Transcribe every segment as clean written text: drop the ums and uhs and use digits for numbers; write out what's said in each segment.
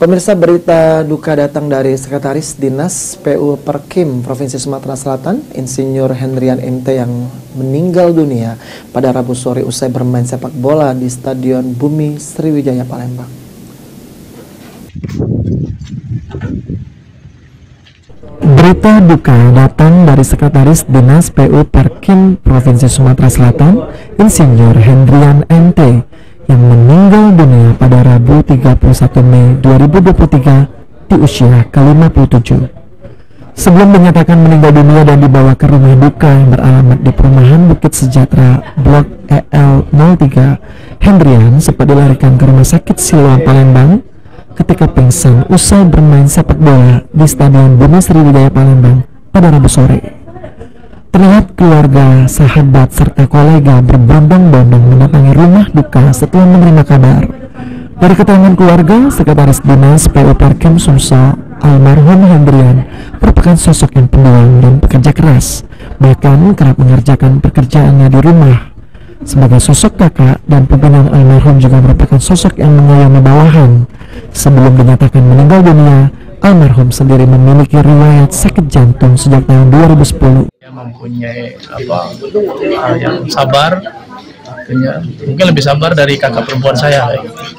Pemirsa, berita duka datang dari Sekretaris Dinas PU Perkim Provinsi Sumatera Selatan, Insinyur Hendrian MT yang meninggal dunia pada Rabu sore usai bermain sepak bola di Stadion Bumi Sriwijaya Palembang. Berita duka datang dari Sekretaris Dinas PU Perkim Provinsi Sumatera Selatan, Insinyur Hendrian MT yang meninggal dunia pada Rabu 31 Mei 2023 di usia ke-57. Sebelum dinyatakan meninggal dunia dan dibawa ke rumah duka yang beralamat di perumahan Bukit Sejahtera Blok EL03, Hendrian sempat dilarikan ke Rumah Sakit Siloam Palembang ketika pingsan usai bermain sepak bola di Stadion Bumi Sriwijaya Palembang pada Rabu sore. Terlihat keluarga, sahabat, serta kolega berbondong-bondong mendatangi rumah duka setelah menerima kabar. Dari keterangan keluarga, Sekretaris Dinas PU Perkim Sumsel, almarhum Hendrian merupakan sosok yang pendiam dan pekerja keras, bahkan kerap mengerjakan pekerjaannya di rumah. Sebagai sosok kakak dan pimpinan, almarhum juga merupakan sosok yang mengayomi bawahan. Sebelum dinyatakan meninggal dunia, almarhum sendiri memiliki riwayat sakit jantung sejak tahun 2010. Dia mempunyai yang sabar, mungkin lebih sabar dari kakak perempuan saya.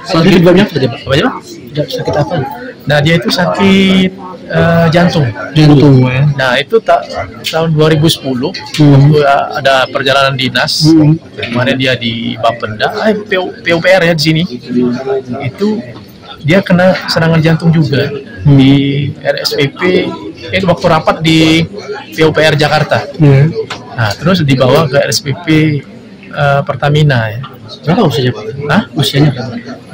Sakit banyak tadi, Pak? Apa aja? Sakit apa? Nah, dia itu sakit jantung. Ya. Nah, itu tahun 2010 waktu ada perjalanan dinas. Kemarin dia di Bapenda, PUPR ya di sini. Itu dia kena serangan jantung juga di RSPP. Itu waktu rapat di PUPR Jakarta. Nah, terus dibawa ke RSPP Pertamina ya. Berapa usianya, Pak? Hah? Usianya?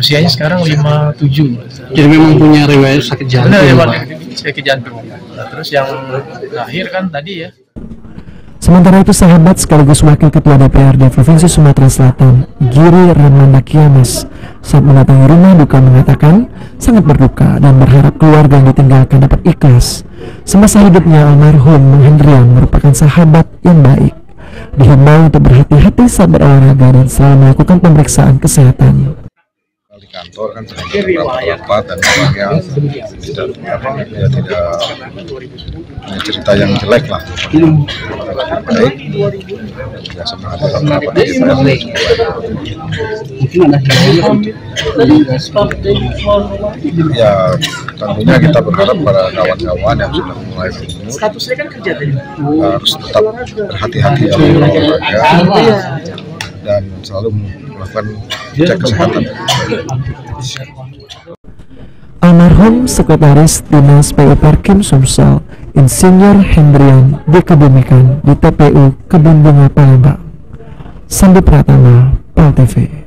Usianya sekarang 57. Jadi memang punya riwayat sakit jantung. Benar, sakit jantung. Nah, terus yang terakhir kan tadi ya. Sementara itu, sahabat sekaligus Wakil Ketua DPRD Provinsi Sumatera Selatan, Giri Ramanda Kiamas, saat mendatangi rumah duka mengatakan sangat berduka dan berharap keluarga yang ditinggalkan dapat ikhlas. Semasa hidupnya, almarhum Hendrian merupakan sahabat yang baik. Dihimbau untuk berhati-hati saat berolahraga dan selalu melakukan pemeriksaan kesehatan. Di kantor kan sering rapat dan orangnya tidak punya cerita yang jelek lah. Baik, biasa mengadakan rapat di DPR. Mungkin ada Ya, tentunya kita berharap para kawan-kawan yang sudah mulai berumur statusnya kan kerja tadi. harus tetap berhati-hati dalam berolahraga dan selalu melakukan cek kesehatan. Almarhum Sekretaris Dinas PU Perkim Sumsel, Insinyur Hendrian, dikebumikan di TPU Kebun Bunga Palembang. Sandi Pratama, PAL TV.